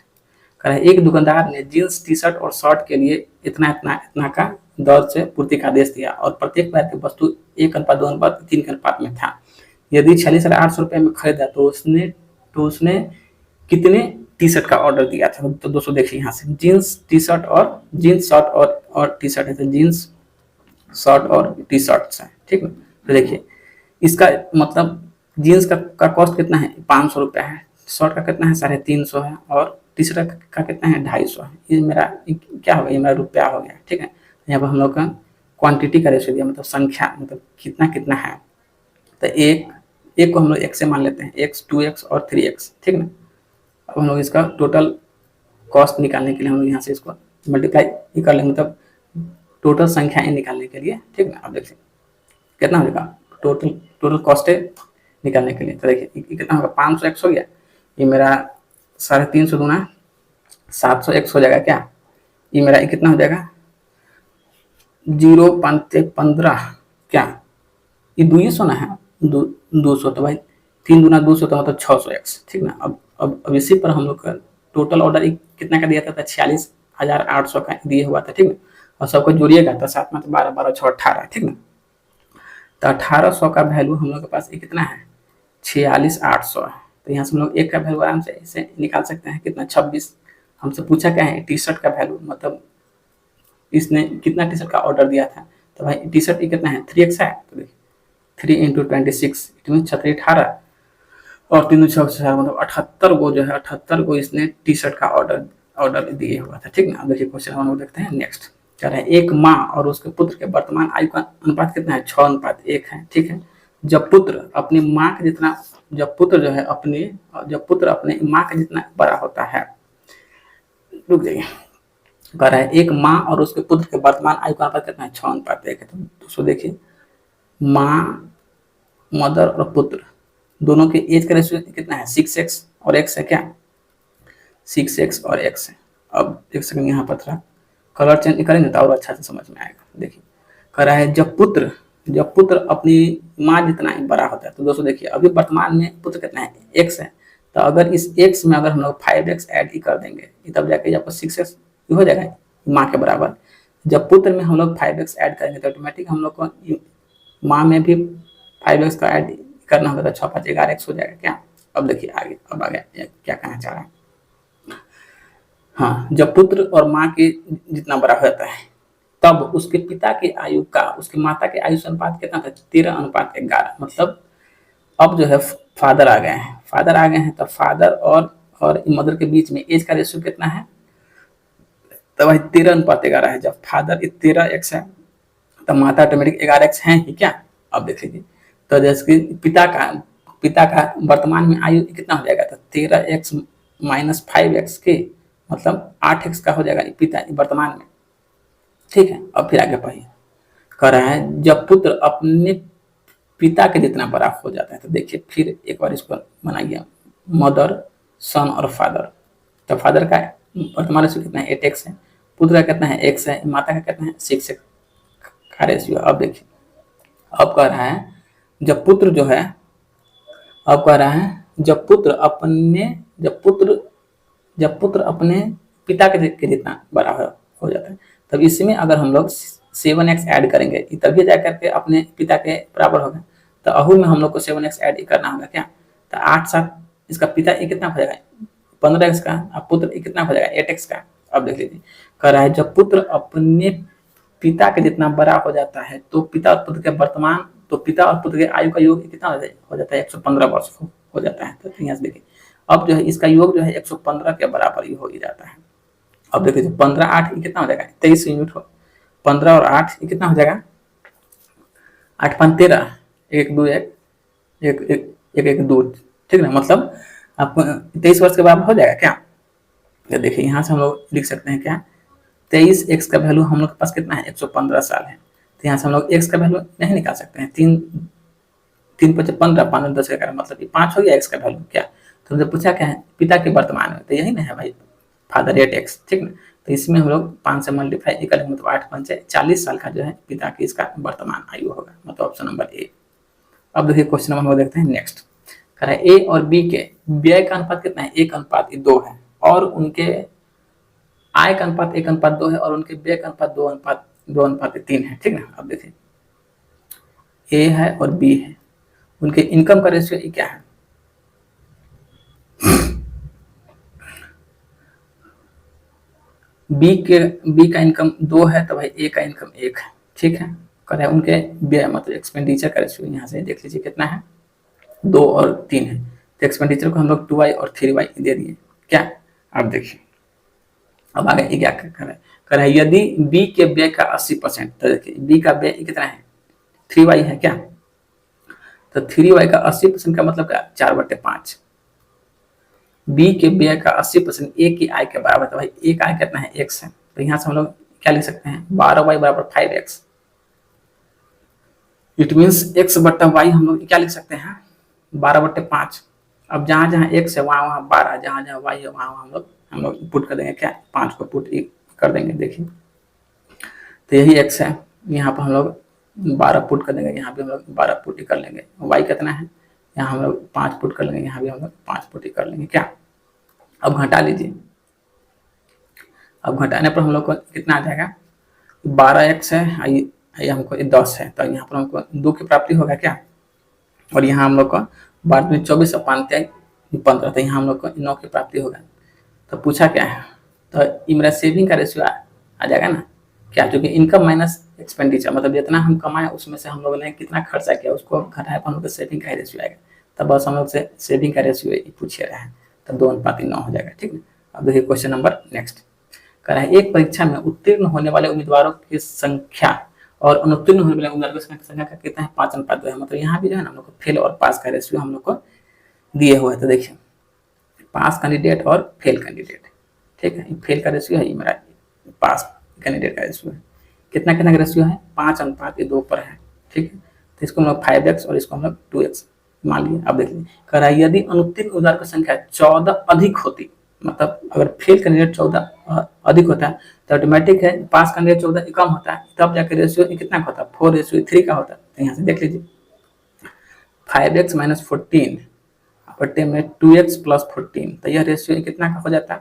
कह रहा है एक दुकानदार ने जींस टी शर्ट और शर्ट के लिए इतना इतना इतना का दर से पूर्ति का आदेश दिया और प्रत्येक प्रकार की वस्तु 1:2:3 के अनुपात में था। यदि 46,800 रुपये में खरीदा तो उसने कितने टी शर्ट का ऑर्डर दिया था। तो दोस्तों देखिए यहाँ से जींस शर्ट और टी शर्ट है, तो जींस शर्ट और टी शर्ट है, ठीक है। तो देखिए इसका मतलब जीन्स का कॉस्ट कितना है, 500 रुपया है, शर्ट का कितना है 350 है, और टी शर्ट का कितना है 250 है। ये मेरा क्या हो गया, ये मेरा रुपया हो गया, ठीक है। यहाँ पर हम लोग का क्वांटिटी का रेशियो दिया, मतलब संख्या, मतलब कितना कितना है। तो एक को हम लोग x से मान लेते हैं, x 2x और 3x, ठीक ना। अब हम लोग इसका टोटल कॉस्ट निकालने के लिए हम लोग यहाँ से इसको मल्टीप्लाई कर लेंगे, मतलब टोटल संख्याएं निकालने के लिए, ठीक ना। अब देखिए कितना हो जाएगा टोटल कॉस्ट निकालने के लिए। तो देखिए कितना होगा, 500x हो गया, ये मेरा 350 दूना 700x हो जाएगा क्या, ये मेरा कितना हो जाएगा 0.15 क्या, ये 200 ना है, 200, तो भाई 3 दूना 200 तो मतलब 600x, ठीक ना। अब इसी पर हम लोग का टोटल ऑर्डर कितना का दिया था 46,800 का दिया हुआ था, ठीक ना। और सबको जोड़िएगा तो 7 में 12 12 6 18, ठीक ना। तो 1800 का वैल्यू हम लोग के पास कितना है 46,800 है। तो यहाँ से हम लोग एक का वैल्यू आराम से इसे निकाल सकते हैं, कितना 26। हमसे पूछा क्या है टी शर्ट का वैल्यू, मतलब इसने कितना टी शर्ट का ऑर्डर दिया था। तो भाई टी शर्ट कितना है 3x है, तो देखिए 3 × 26 इट मीन 18 और 3 6 मतलब 78 को जो है 78 को इसने टी शर्ट का ऑर्डर दिए हुआ था, ठीक ना। देखिए क्वेश्चन हम लोग देखते हैं नेक्स्ट। कह रहा है एक माँ और उसके पुत्र के वर्तमान आयु का अनुपात कितना है 6:1 है, ठीक है। जब पुत्र अपनी माँ के जितना जब पुत्र अपने माँ के जितना बड़ा होता है, रुक जाइए, कह रहा है एक माँ और उसके पुत्र के वर्तमान आयु का अनुपात कितना है 6:1 है। तो दोस्तों देखिए माँ, मदर और पुत्र दोनों के एज का रेशियो कितना है 6x और x है क्या, 6x और x है। अब देख सकते हैं यहाँ पर थोड़ा कलर चेंज करेंगे तो और अच्छा से समझ में आएगा। देखिए कह रहा है जब पुत्र अपनी माँ जितना बड़ा होता है। तो दोस्तों देखिए अभी वर्तमान में पुत्र कितना है x है, तो अगर इस x में अगर हम लोग 5x ऐड कर देंगे तब जाके आपको 6x हो जाएगा माँ के बराबर। जब पुत्र में हम लोग 5x ऐड करेंगे तो ऑटोमेटिक हम लोग को माँ में भी 5x का ऐड करना होगा, तो 6 5 11x हो जाएगा क्या। अब देखिए आगे क्या कहना चाह रहा है। हाँ, जब पुत्र और माँ के जितना बड़ा होता है तब उसके पिता की आयु का उसकी माता के आयु से अनुपात कितना था 13:11। मतलब अब जो है फादर आ गए हैं तो फादर और मदर के बीच में एज का रेशियो कितना है, तो भाई 13:11 है। जब फादर 13x है तो माता ऑटोमेटिक 11x है ही क्या। अब देख लीजिए तो जैसे कि पिता का वर्तमान में आयु कितना हो जाएगा, तो 13x - 5x के मतलब 8x का हो जाएगा पिता वर्तमान में, ठीक है। अब फिर आगे पढ़िए, कह रहा है जब पुत्र अपने पिता के जितना बड़ा हो जाता है। तो देखिए फिर एक बार इसको बनाइए, मदर सन और फादर। तो फादर का वर्तमान रेशियो कितना है 8x है, पुत्र का कितना है x है, माता का कितना है 6x का रेशियो। अब देखिए अब कह रहा है जब पुत्र जो है अब कह रहा है जब पुत्र अपने पिता के जितना बड़ा हो जाता है, तब इसमें अगर हम लोग 7x ऐड करेंगे तभी जा करके अपने पिता के बराबर होगा। तो अहू में हम लोग को 7x ऐड करना होगा क्या। तो 8 7 इसका पिता कितना हो जाएगा 15x का, और पुत्र कितना हो जाएगा 8x का। अब देख लीजिए कह रहा है जब पुत्र अपने पिता के जितना बड़ा हो जाता है तो पिता और पुत्र के आयु का योग कितना हो जाता है 115 वर्ष हो जाता है। तो यहाँ से देखिए अब जो है इसका योग जो है 115 के बराबर ही हो ही जाता है। अब देखिए 15 8 कितना हो जाएगा 23 यूनिट हो, 15 और 8 कितना हो जाएगा 8 5 13 1 2 1 1 1 2, ठीक ना। मतलब आपको 23 वर्ष के बराबर हो जाएगा क्या। तो देखिए यहाँ से हम लोग लिख सकते हैं क्या 23x का वैल्यू हम लोग के पास कितना है 115 साल है। तो यहाँ से हम लोग x का वैल्यू नहीं निकाल सकते हैं, 3 3 5 15 5 10 11 मतलब 5 हो गया x का वैल्यू क्या। तो हमसे पूछा क्या है पिता के वर्तमान में, तो यही ना है भाई फादर 8x, ठीक ना। तो इसमें हम लोग 5 से मल्टीप्लाई करेंगे मतलब 8 5 40 साल का जो है पिता की इसका वर्तमान आयु होगा, मतलब ऑप्शन नंबर ए। अब देखिए क्वेश्चन नंबर हम देखते हैं नेक्स्ट। कह रहा है ए और बी के व्यय का अनुपात कितना है 1:2 है और उनके आय का अनुपात 1:2 है और उनके व्यय का अनुपात 2:3 है, ठीक ना। अब देखिए ए है और बी है, उनके इनकम का रेशियो क्या है, बी का इनकम 2 है तो भाई ए का इनकम 1 है, ठीक है। कर उनके व्यय मतलब एक्सपेंडिचर का रेशियो यहाँ से देख लीजिए कितना है, 2 और 3 है। तो एक्सपेंडिचर को हम लोग 2y और 3y दे दिए क्या। अब देखिए अब आगे क्या कर रहा है, यदि बी के व्यय का 80%, तो देखिए बी का व्यय कितना है 3y है क्या, तो 3y का 80% का मतलब क्या 4/5। बी के व्यय का 80% ए की आय के बराबर, तो भाई ए का आय कितना है x है, तो यहाँ से हम लोग क्या लिख सकते हैं 12y बराबर 5x। इट मीन्स x/y हम लोग क्या लिख सकते हैं 12/5। अब जहां जहां x है वहां वहां 12, जहां जहां y है वहां हम लोग पुट कर देंगे क्या 5 को पुट कर देंगे। देखिए तो यही x है, यहाँ पर हम लोग 12 पुट कर देंगे, यहाँ भी हम लोग 12 पुट कर लेंगे। y कितना है, यहाँ हम लोग 5 पुट कर लेंगे, यहाँ भी हम लोग 5 पुट कर लेंगे क्या। अब घटा लीजिए, अब घटाने पर हम लोग को कितना आ जाएगा 12x है, ये हमको 10 है, तो यहाँ पर हमको 2 की प्राप्ति होगा क्या। और यहाँ हम लोग को बाद में 24 और 15, तो यहाँ हम लोग को 9 की प्राप्ति होगा। तो पूछा क्या है, तो ये मेरा सेविंग का रेशियो आ जाएगा ना क्या, क्योंकि इनकम माइनस एक्सपेंडिचर मतलब जितना हम कमाए उसमें से हम लोगों ने कितना खर्चा किया उसको घटाए पर हम लोग सेविंग का रेशियो आएगा। तब बस हम लोग से सेविंग का रेशियो पूछे रहे हैं, तो 2:9 हो जाएगा, ठीक है। अब देखिए क्वेश्चन नंबर नेक्स्ट कर रहा है, एक परीक्षा में उत्तीर्ण होने वाले उम्मीदवारों की संख्या और अनुत्तीर्ण होने वाले उम्मीदवारों की संख्या का कितना है 5:2 है। मतलब यहाँ भी जो है ना हम लोग को फेल और पास का रेशियो हम लोग को दिए हुए है। तो देखिए पास कैंडिडेट और फेल कैंडिडेट, ठीक है। फेल का रेशियो है, ये मेरा पास कैंडिडेट का रेशियो है। कितना कितना का रेशियो है 5:2 पर है, ठीक है। तो इसको हम लोग 5x और इसको हम लोग 2x मान लिए। अब देखिए कह रहा है यदि अनुत्तीर्ण उम्मीदवार की संख्या 14 अधिक होती, मतलब अगर फेल कैंडिडेट 14 अधिक होता है तो ऑटोमेटिक है पास कैंडिडेट 14 कम होता है, तब जाकर रेशियो कितना का होता है 4:3 का होता है। तो यहाँ से देख लीजिए 5x - 14 बटे में 2x + 14, तो यह रेशियो कितना का हो जाता है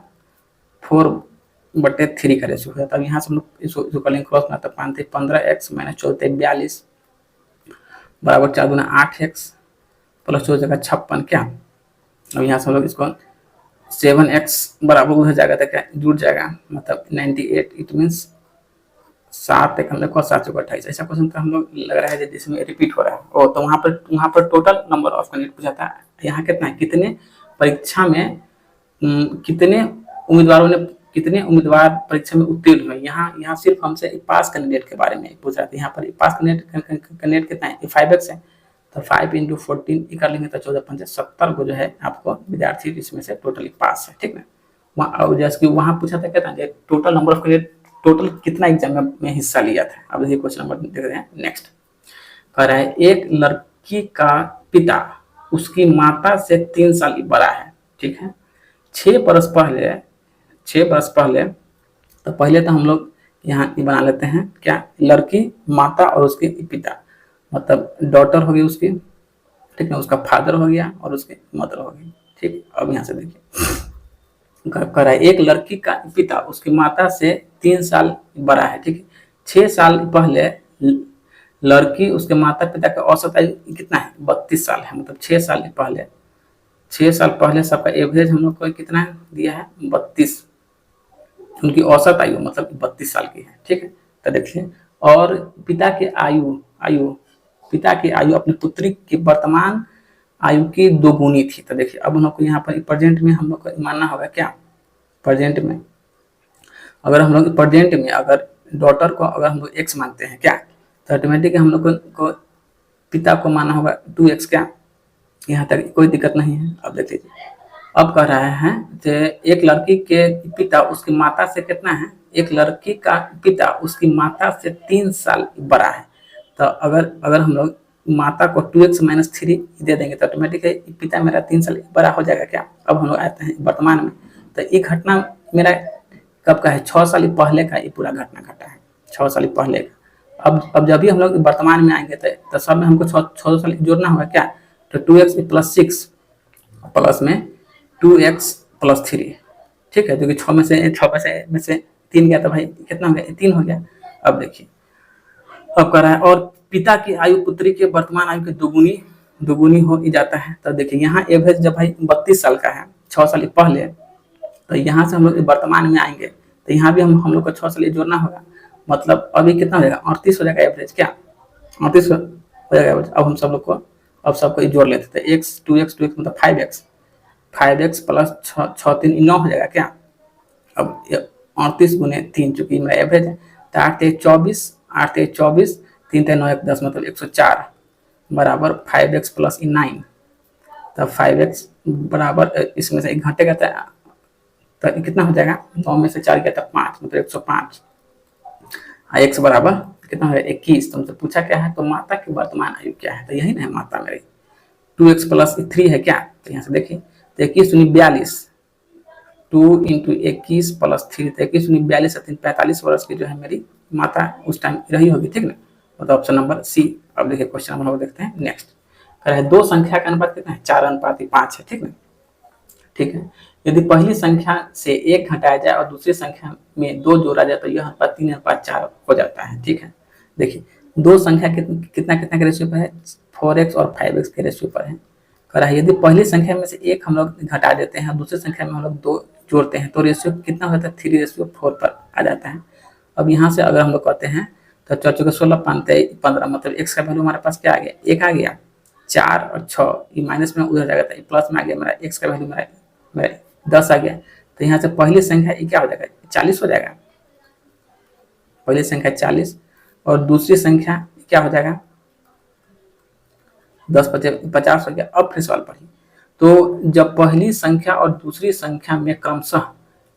4/3 का रेशियो हो जाता है। अब यहाँ से हम लोग इसको कर लेंगे क्रॉस में, तो 15x - 14 42 बराबर 4 × 8x + 4 जगह 56 क्या। अब यहाँ से हम लोग इसको 7x बराबर हो जाएगा, तो क्या जुड़ जाएगा मतलब 98। इट मीन्स 7 हम लोग को 7 × 28। ऐसा क्वेश्चन तो हम लोग लग रहा है जिसमें रिपीट हो रहा है। और तो वहाँ पर टोटल नंबर ऑफ कैंडिडेट पूछा था, यहाँ कितना है कितने परीक्षा में कितने उम्मीदवार परीक्षा में उत्तीर्ण हुए। यहाँ सिर्फ हमसे पास कैंडिडेट के बारे में पूछ रहा था। यहाँ पर पास कैंडिडेट कितना है 5x है, तो 5 × 14 कर लेंगे तो 14×5 70 को जो है आपको विद्यार्थी इसमें से टोटली पास है, ठीक ना। वहाँ जैसे कि वहाँ पूछा था कहता है total number of candidate total कितना एग्जाम में हिस्सा लिया था। अब देखिए क्वेश्चन नंबर देख रहे हैं नेक्स्ट कह रहा है एक लड़की का पिता उसकी माता से 3 साल बड़ा है, ठीक है। 6 बरस पहले तो पहले तो हम लोग यहाँ बना लेते हैं क्या लड़की माता और उसके पिता, मतलब डॉटर हो गई उसकी, ठीक है, उसका फादर हो गया और उसकी मदर हो गई, ठीक। अब यहाँ से देखिए कह रहा है एक लड़की का पिता उसकी माता से 3 साल बड़ा है, ठीक है। 6 साल पहले लड़की उसके माता पिता का औसत आयु कितना है 32 साल है। मतलब 6 साल पहले सबका एवरेज हम लोग को कितना दिया है 32, उनकी औसत आयु मतलब 32 साल की है, ठीक है। तो देखिए और पिता की आयु अपनी पुत्री की वर्तमान आयु की 2 गुनी थी। तो देखिए अब हम लोग को यहाँ पर प्रेजेंट में हम लोग को मानना होगा क्या प्रेजेंट में, अगर हम लोग प्रेजेंट में अगर डॉटर को अगर हम लोग x मानते हैं क्या, तो ऑटोमेटिक हम लोग को पिता को मानना होगा 2x क्या। यहाँ तक कोई दिक्कत नहीं है। अब देख लीजिए अब कह रहा है कि एक लड़की के पिता उसकी माता से कितना है, एक लड़की का पिता उसकी माता से 3 साल बड़ा है। तो अगर हम लोग माता को 2x - 3 दे देंगे तो ऑटोमेटिक है पिता मेरा 3 साल बड़ा हो जाएगा क्या। अब हम लोग आते हैं वर्तमान में, तो ये घटना मेरा कब का है 6 साल पहले का, ये पूरा घटना घटा है 6 साल पहले का। अब जब भी हम लोग वर्तमान में आएंगे तो सब में हमको 6 साल जोड़ना होगा क्या, तो 2x + 6 प्लस में 2x + 3 ठीक है, क्योंकि 6 में से 3 गया तो भाई कितना हो गया, 3 हो गया। अब देखिए, अब कर रहा है, और पिता की आयु पुत्री के वर्तमान आयु के दुगुनी दुगुनी हो ही जाता है। तो देखिए यहाँ एवरेज जब भाई 32 साल का है, 6 साल पहले, तो यहाँ से हम लोग वर्तमान में आएंगे तो यहाँ भी हम लोग को 6 साल जोड़ना होगा। मतलब अभी कितना हो जाएगा, 38 हो जाएगा एवरेज, क्या 38 हो जाएगा एवरेज। अब हम सब लोग को अब सबको जोड़ लेते थे, एक्स 2x मतलब 5x प्लस 6 3 9 हो जाएगा क्या। अब 38 गुने 3 चूंकि मेरा एवरेज है, तो 8 3 24, 8 3 24, 3 3 9 1 10 मतलब 104 बराबर 5x प्लस 9। तब 5x बराबर इसमें से एक घटेगा तो कितना हो जाएगा, 9 में से 4 गया था 5 मतलब 105। x बराबर कितना है 21। तुमसे पूछा क्या है, तो माता की वर्तमान आयु क्या है, तो यही ना है माता मेरी। 2x प्लस 3 है क्या, तो यहाँ से देखिए, तो 21 दूनी 42, 2 इंटू 21 प्लस 3, तो 21 दूनी 42 3 45 वर्ष की जो है मेरी माता उस टाइम रही होगी, ठीक ना। मतलब ऑप्शन नंबर सी। अब देखिए क्वेश्चन नंबर देखते हैं नेक्स्ट। कह रहा है दो संख्या का अनुपात कितना है, 4:5 है, ठीक ना। ठीक है, यदि पहली संख्या से 1 घटाया जाए और दूसरी संख्या में 2 जोड़ा जाए तो यह अनुपात 3:4 हो जाता है, ठीक है। देखिए दो संख्या कितना कितना के रेशियो पर है, 4x और 5x के रेशियो पर है। कह रहा है यदि पहली संख्या में से 1 हम लोग घटा देते हैं, दूसरी संख्या में हम लोग 2 जोड़ते हैं तो रेशियो कितना होता है, 3:4 पर आ जाता है। अब यहाँ से अगर हम लोग कहते हैं तो 4 चौके 16 15 मतलब x का वैल्यू हमारे पास क्या आ गया, 1 आ गया। 4 और 6 ये माइनस में उधर जाएगा, तो प्लस में आ गया मेरा x का वैल्यू मेरा 10 आ गया। तो यहाँ से पहली संख्या ये क्या हो जाएगा, 40 हो जाएगा, पहली संख्या 40 और दूसरी संख्या क्या हो जाएगा 10 50 हो गया। अब फिर सवाल पढ़िए, तो जब पहली संख्या और दूसरी संख्या में क्रमशः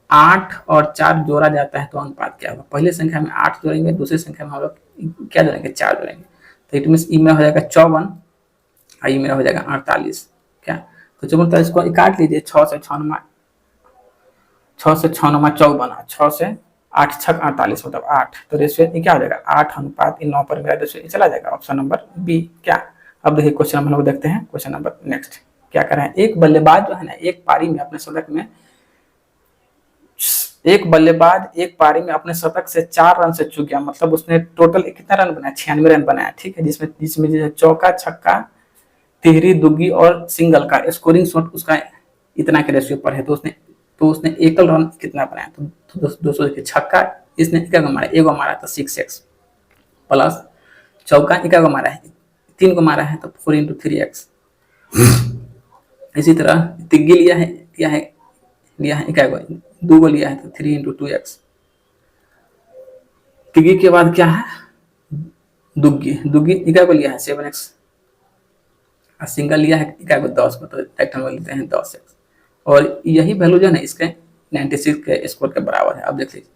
8 और 4 जोड़ा जाता है तो अनुपात क्या होगा। पहली संख्या में 8 जोड़ेंगे, दूसरी संख्या में हम लोग क्या जोड़ेंगे, 4 जोड़ेंगे। तो इट मीन ई में हो जाएगा 54 और ई मेरा हो जाएगा 48, क्या। तो 54 को काट लीजिए, 6 से 6 नमा 54, 6 से 8 6 48 मतलब 8। तो रेशियो क्या हो जाएगा, 8:9 पर मेरा रेशियो चला जाएगा, ऑप्शन नंबर बी, क्या। अब देखिए क्वेश्चन हम लोग देखते हैं, क्वेश्चन नंबर नेक्स्ट क्या कर रहे हैं। एक बल्लेबाज जो है ना, एक पारी में अपने शतक में एक पारी में अपने शतक से 4 रन से चूक गया, मतलब उसने टोटल कितना रन बनाया, 96 रन बनाया, ठीक है। जिसमें चौका छक्का तिहरी दुग्गी और सिंगल का स्कोरिंग शॉट उसका इतना के रेशियो पर है। तो उसने एकल रन कितना बनाया, तो दोस्तों देखिए छक्का इसने क्या मारा, 1 मारा तो 6x प्लस चौका क्या मारा है, 3 को मारा है तो 4 इंटू 3x। इसी तरह तिग्गी लिया है क्या 2 को लिया है तो 3 इंटू 2x। तिग्गी के बाद क्या है, दुग्गी क्या को लिया है 7x और सिंगल लिया है क्या को 10 को, तो डायरेक्ट हम लेते हैं 10x। और यही वैल्यू जो है ना इसके 96 के स्कोर के बराबर है। अब देख लीजिए,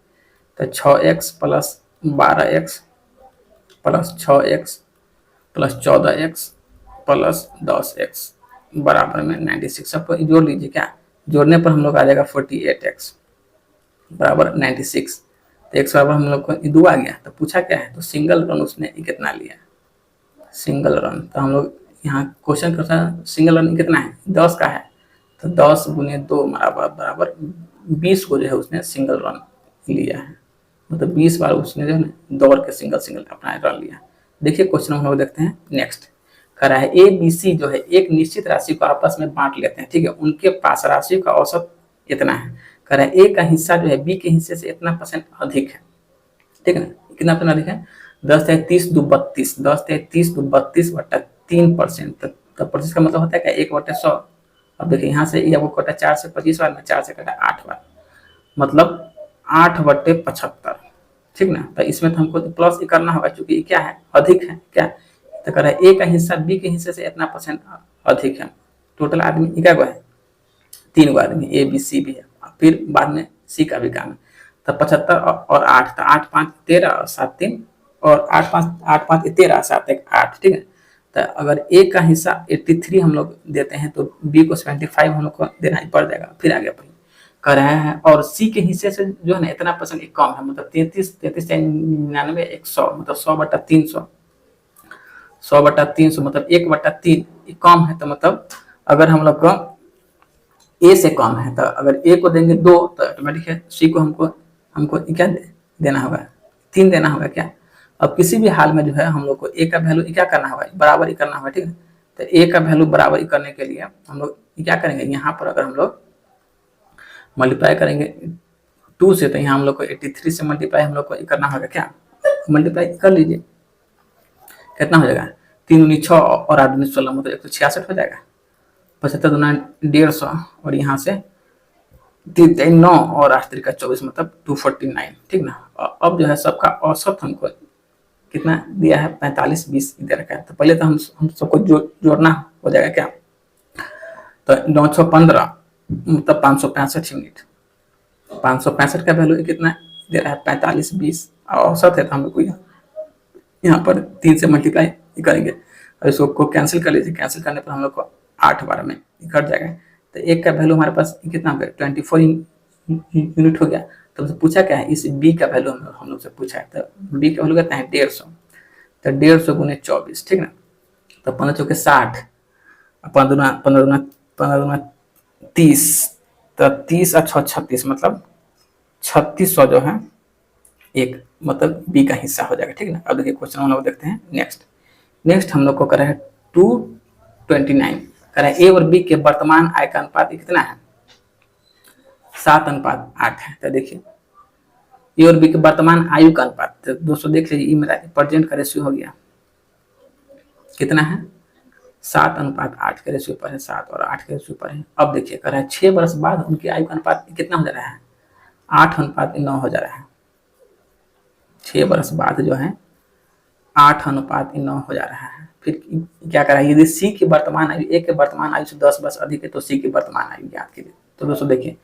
तो 6x plus 12x plus 6x plus 14x plus 10x बराबर में 96। सबको जोड़ लीजिए, क्या जोड़ने पर हम लोग आ जाएगा 48x बराबर 96। तो x बराबर हम लोग को 2 आ गया। तो पूछा क्या है, तो सिंगल रन उसने कितना लिया, सिंगल रन। तो हम लोग यहाँ क्वेश्चन करता है सिंगल रन कितना है, 10 का है, तो 10 गुने 2 बराबर 20 को जो है उसने सिंगल रन लिया है, मतलब 20 बार उसने जो है दौड़ के सिंगल अपना रन लिया। देखिए क्वेश्चन हम लोग देखते हैं नेक्स्ट। कह रहा है ए बी सी जो है एक निश्चित राशि को आपस में बांट लेते हैं, ठीक है। उनके पास राशि का औसत इतना है। कह रहा है ए का हिस्सा जो है बी के हिस्से से इतना % अधिक है, ठीक है ना। कितना % अधिक है, 10 है 30 2 32, 10 है 30 2 32 बटा 3%। तो प्रतिशत का मतलब होता है क्या 1/100। अब देखिए यहाँ से आपको कटा 4 से 25 बार में, 4 से कटा 8 बार, मतलब 8/75, ठीक ना। तो इसमें तो हमको प्लस ही करना होगा क्योंकि क्या है, अधिक है, क्या। तो कह रहा है ए का हिस्सा बी के हिस्से से इतना % अधिक है। टोटल आदमी क्या है, 3 गो आदमी, ए बी सी भी है, फिर बाद में सी का भी काम है। तो 75 और 8, तो 8 5 13 और 7 3 और 8 5 13 7 1 8, ठीक है। तो अगर ए का हिस्सा 83 हम लोग देते हैं तो बी को 75 हम लोग को देना ही पड़ जाएगा। फिर आगे भाई कह रहे हैं और सी के हिस्से से जो है ना इतना % एक कम है, मतलब 33 99 100 मतलब 100/300, 100/300 मतलब 1/3 कम है। तो मतलब अगर हम लोग को ए से कम है, तो अगर ए को देंगे 2 तो ऑटोमेटिक है सी को हमको हमको क्या देना होगा, 3 देना होगा क्या। अब किसी भी हाल में जो है हम लोग को ए का वैल्यू क्या करना होगा, बराबर ही करना होगा, ठीक है। तो ए का वैल्यू बराबर ही करने के लिए हम लोग क्या करेंगे, यहाँ पर अगर हम लोग मल्टीप्लाई करेंगे 2 से, तो यहाँ हम लोग को 83 से मल्टीप्लाई हम लोग को करना होगा क्या, मल्टीप्लाई कर लीजिए, कितना हो जाएगा, 3 दूनी 6 और 8 दूनी 16, मतलब 166 हो जाएगा। 75 दूना 150 और यहाँ से 3 3 9 और 8 3 24, मतलब 249, ठीक ना। अब जो है सबका औसत हमको कितना दिया है, 45 20 दे रखा है। तो पहले तो हम सबको जोड़ना हो जाएगा क्या, तो 915 मतलब 565 यूनिट, 565 का वैल्यू कितना दे रहा है, 45 20 औसत है। तो हम लोग को यहाँ पर 3 से मल्टीप्लाई करेंगे और इसको कैंसिल कर लीजिए, कैंसिल करने पर हम लोग को 8 बार में कट जाएगा। तो एक का वैल्यू हमारे पास कितना हो गया, 24 यूनिट हो गया। तो हमसे पूछा क्या है, इस बी का वैल्यू हम लोग से पूछा है। तो बी का वैल्यू कितना है, 150, तो 150 गुने 24, ठीक ना। तो 15 चौके 60, 15 30, तो 30 और 6 36, मतलब 3600 जो है एक मतलब बी का हिस्सा हो जाएगा, ठीक ना। अब देखिए क्वेश्चन हम लोग देखते हैं नेक्स्ट हम लोग को करा है 229, करा है ए और बी के वर्तमान आय का अनुपात कितना है, 7:8 है। तो देखिए ए और बी के वर्तमान आयु का अनुपात, तो दोस्तों देख लीजिए, मेरा प्रेजेंट का रेशियो हो गया, कितना है, 7:8 के रेशियो पर है, 7 और 8 के रेशियो पर है। अब देखिए कर रहा है 6 वर्ष बाद उनकी आयु का अनुपात कितना हो जा रहा है, 8:9 हो जा रहा है। 6 वर्ष बाद जो है 8:9 हो जा रहा है। फिर क्या कर रहा है, यदि सी की वर्तमान आयु ए के वर्तमान आयु से 10 वर्ष अधिक है तो सी की वर्तमान आयु ज्ञात कीजिए। तो दोस्तों देखिए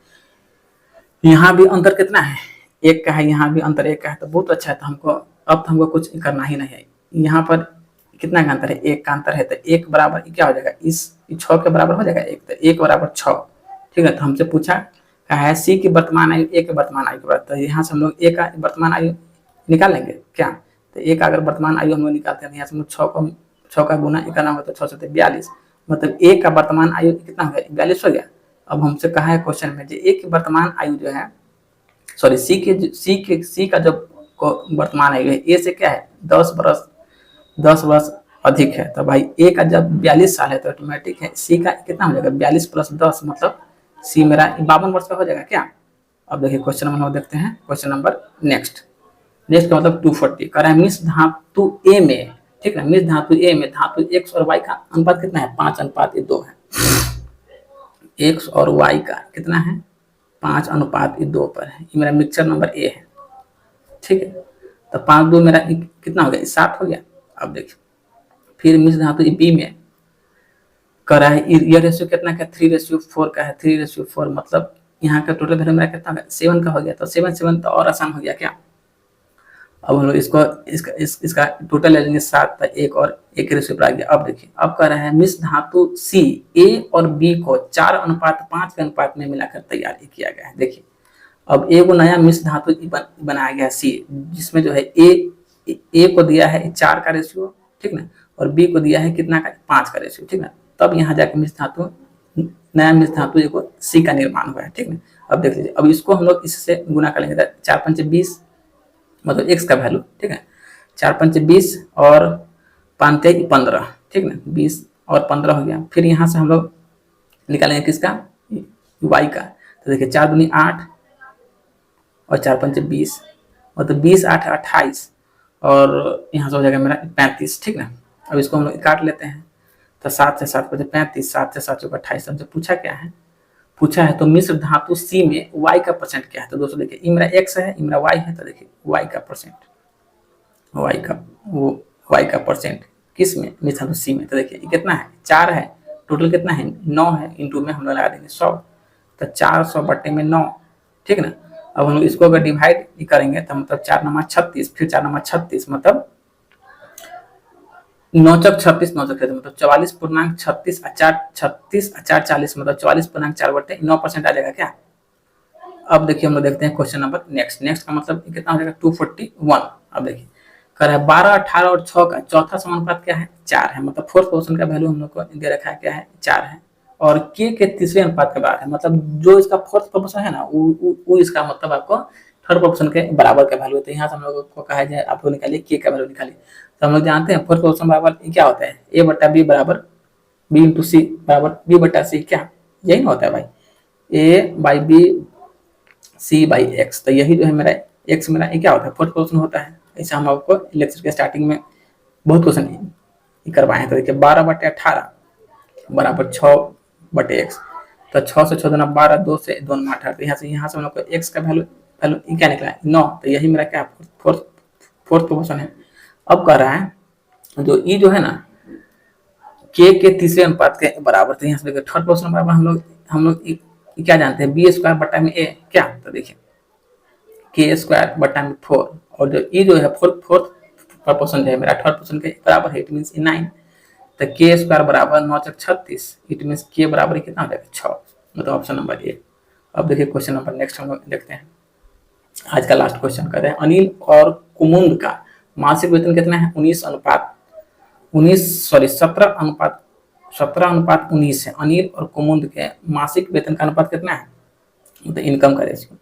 यहाँ भी अंतर कितना है, एक का है, यहाँ भी अंतर एक का है, तो बहुत अच्छा है। तो हमको अब तो हमको कुछ करना ही नहीं है, यहाँ पर कितना का अंतर है, एक का अंतर है। तो एक बराबर क्या हो जाएगा, इस 6 के बराबर हो जाएगा एक, तो 1 बराबर 6, ठीक है। तो हमसे पूछा क्या है, सी की वर्तमान आयु ए के वर्तमान आयु के बराबर, तो यहाँ से हम लोग ए का वर्तमान आयु निकाल लेंगे क्या। तो एक अगर वर्तमान आयु हम लोग निकालते हैं, यहाँ से हम लोग 6 का गुना करना होगा, तो 6 से 42, मतलब ए का वर्तमान आयु कितना हो गया, 42 हो गया। अब हमसे कहा है क्वेश्चन में, जो ए की वर्तमान आयु जो है, सॉरी सी का जो वर्तमान आयु है ए से क्या है, 10 वर्ष अधिक है। तो भाई ए का जब 42 साल है तो ऑटोमेटिक है सी का कितना हो जाएगा, 42 + 10, मतलब सी मेरा 52 वर्ष का हो जाएगा क्या। अब देखिए क्वेश्चन नंबर देखते हैं, क्वेश्चन नंबर नेक्स्ट का मतलब 240 कर रहा है, मिश्र धातु ए में, ठीक है, मिश्र धातु ए में धातु x और y का अनुपात कितना है, 5:2 है। x और y का कितना है, 5:2 पर है। ये मेरा मिक्सचर नंबर ए है, ठीक है। तो 5:2 मेरा कितना हो गया, 7 हो गया। अब देखिए फिर मिश्र धातु बी में कर रहा है, ये रेशियो कितना का, 3:4 का है, 3:4, मतलब यहाँ का टोटल वैल्यू मेरा कितना होगा, 7 का हो गया। तो 7 तो और आसान हो गया क्या। अब हम लोग इसका टोटल ले लेंगे 7, 1 और 1 के रेशियो पर आ गया। अब देखिए अब कह रहा है मिश्र धातु सी ए और बी को 4:5 के अनुपात में मिलाकर तैयार किया गया है। देखिए अब ए को नया मिश्र धातु बनाया गया है सी, जिसमें जो है ए को दिया है 4 का रेशियो, ठीक ना, और बी को दिया है कितना का, 5 का रेशियो, ठीक ना। तब यहाँ जाकर मिश्र धातु नया मिश्र धातु को सी का निर्माण हुआ है, ठीक ना। अब देख लीजिए, अब इसको हम लोग इससे गुना कर लेंगे, 4×5 = 20, मतलब x का वैल्यू, ठीक है, 4×5 = 20 और 5×3 = 15, ठीक ना, 20 और 15 हो गया। फिर यहाँ से हम लोग निकालेंगे किसका, y का। तो देखिए 4×2 = 8 और 4×5 = 20, मतलब 20 8 28 और यहाँ से हो जाएगा मेरा 35, ठीक ना। अब इसको हम लोग काट लेते हैं, तो 7 से 7 = 35, 7 से 7 = 28। हमसे पूछा क्या है, तो मिश्र धातु सी में y का परसेंट क्या है। तो दोस्तों देखिए ये मेरा x है, ये मेरा y है, तो देखिए y का परसेंट किस में, मिश्र धातु सी में। तो देखिए ये कितना है, 4 है, टोटल कितना है, 9 है, इंटू में हम लोग लगा देंगे 100, तो 400/9, ठीक ना। अब हम लोग इसको अगर डिवाइड करेंगे तो मतलब 4×9 = 36, फिर 4×9 = 36, मतलब 9×4 = 36, 9×4 मतलब 44.36 4 40, मतलब 44.4/9% आ जाएगा क्या। अब देखिए हम लोग देखते हैं क्वेश्चन नंबर नेक्स्ट का मतलब कितना हो जाएगा, 241। अब देखिए कर रहा है 12 18 और 6 का चौथा समानुपात क्या है, 4 है, मतलब फोर्थ पोर्शन का वैल्यू हम लोग को दे रखा है क्या है, 4 है। और के तीसरे अनुपात के बराबर है, मतलब जो इसका फोर्थ प्रोपोर्शन है ना वो इसका मतलब आपको थर्ड प्रोपोर्शन के बराबर का वैल्यू होता है। यहाँ से हम लोग को कहा जाए आप लोग निकालिए के का वैल्यू निकालिए, तो हम लोग जानते हैं फोर्थ प्रोपोर्शन बराबर क्या होता है, ए बटा बी बराबर बी इंटू सी बराबर बी बटा सी, क्या यही ना होता है भाई, A by B C by X. तो यही जो है मेरा एक्स मेरा क्या होता है फोर्थ प्रोपोर्शन होता है। ऐसा हम आपको लेक्चर के स्टार्टिंग में बहुत क्वेश्चन करवाए हैं। तो देखिए 12/18 बराबर 6/x, तो 6 से 6 दूना 12, 2 से 2 में 18, तो यहाँ से हम लोग को x का वैल्यू वैल्यू क्या निकला है 9, तो यही मेरा क्या फोर्थ प्रोपोर्शन है। अब कह रहा है जो ई जो है ना के तीसरे अनुपात के बराबर, तो यहाँ से थर्ड प्रोपोर्शन बराबर हम लोग क्या जानते हैं बी स्क्वायर बटा में ए, क्या, तो देखिए के स्क्वायर बटा में 4, और जो ई जो है फोर्थ प्रोपोर्शन जो है मेरा थर्ड प्रोपोर्शन के बराबर है, इट मींस 9, तो के स्क्वायर बराबर 9 × 36, इट मींस के बराबर कितना हो जाएगा 6, मतलब ऑप्शन नंबर ए। अब देखिए क्वेश्चन नंबर नेक्स्ट हम लोग देखते हैं, आज का लास्ट क्वेश्चन कर रहे हैं अनिल और कुमुद का मासिक वेतन कितना है 17:19 है। अनिल और कुमुद के मासिक वेतन का अनुपात कितना है, मतलब इनकम का रेशियो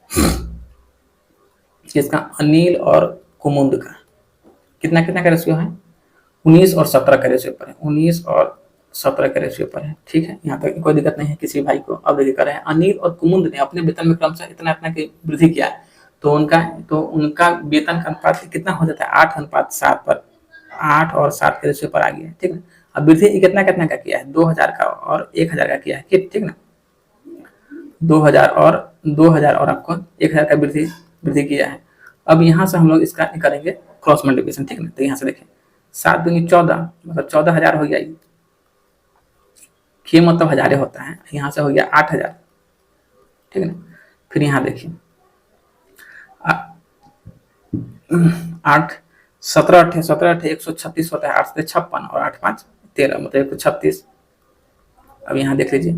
किसका, अनिल और कुमुद का कितना का रेशियो है 19 और 17 का रेशियो पर है, 19 और 17 के रेशियो पर है, ठीक है, यहाँ तक कोई दिक्कत नहीं है किसी भाई को। अब देखिए कर रहे हैं अनिल और कुमुद ने अपने वेतन में क्रमशः इतना की वृद्धि किया है, तो उनका वेतन का अनुपात कितना हो जाता है 8:7 पर, 8 और 7 के रेशियो पर आ गया है, ठीक है। अब वृद्धि कितना का किया है 2000 का और 1000 का किया है, ठीक ना, 2000 और आपको 1000 का वृद्धि किया है। अब यहाँ से हम लोग इसका करेंगे क्रॉस मल्टीप्लिकेशन, ठीक ना, तो यहाँ से देखिए 7 दूनी 14, मतलब 14,000 हो गया, के मतलब हजारे होता है, यहाँ से हो गया 8,000, ठीक है ना। फिर यहाँ देखिए 8 17 136 होता है, 8 से 56 और 8 5 13, मतलब 136। अब यहाँ देख लीजिए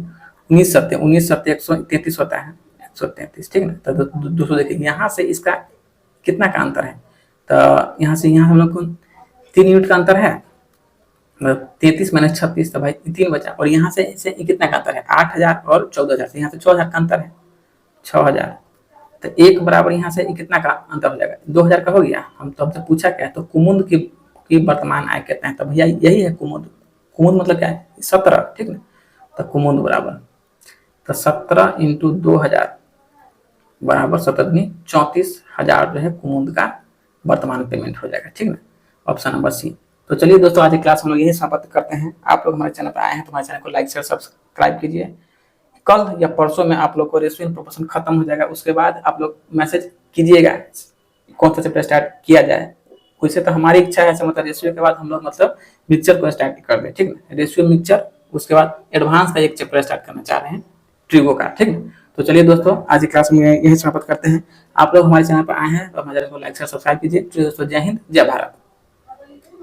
19 सत्ते 133 होता है, 133, ठीक है ना। तो दोस्तों देखिए यहाँ से इसका कितना का अंतर है, तो यहाँ से यहाँ हम लोग को 3 यूनिट का अंतर है, 33 - 36, तो भाई 3 बचा, और यहाँ से इसे कितना का अंतर है 8,000 और 14,000, से यहाँ से 6,000 का अंतर है, 6,000, तो एक बराबर यहाँ से कितना का अंतर हो जाएगा 2,000 का हो गया। हम तो हमसे पूछा क्या है, तो कुमुद की वर्तमान आय कितना है, तो भैया यही है कुमुद मतलब क्या है 17, ठीक ना, तो कुमुद बराबर, तो 17 × 2,000 बराबर 17 × 34,000 जो है कुमुद का वर्तमान पेमेंट हो जाएगा, ठीक ना, ऑप्शन नंबर सी। तो चलिए दोस्तों आज की क्लास हम लोग यही समाप्त करते हैं। आप लोग हमारे चैनल पर आए हैं तो हमारे चैनल को लाइक शेयर सब्सक्राइब कीजिए। कल या परसों में आप लोग को रेशियो एंड प्रोपोर्शन खत्म हो जाएगा, उसके बाद आप लोग मैसेज कीजिएगा कौन सा चैप्टर स्टार्ट किया जाए। वैसे तो हमारी इच्छा है मतलब रेशियो के बाद हम लोग मतलब मिक्सचर को स्टार्ट कर दें, ठीक है, रेशियो मिक्सचर, उसके बाद एडवांस का एक चैप्टर स्टार्ट करना चाह रहे हैं ट्रिगो का, ठीक है। तो चलिए दोस्तों आज की क्लास में यही समाप्त करते हैं। आप लोग हमारे चैनल पर आए हैं तो हमारे चैनल को लाइक शेयर सब्सक्राइब कीजिए। दोस्तों जय हिंद जय भारत।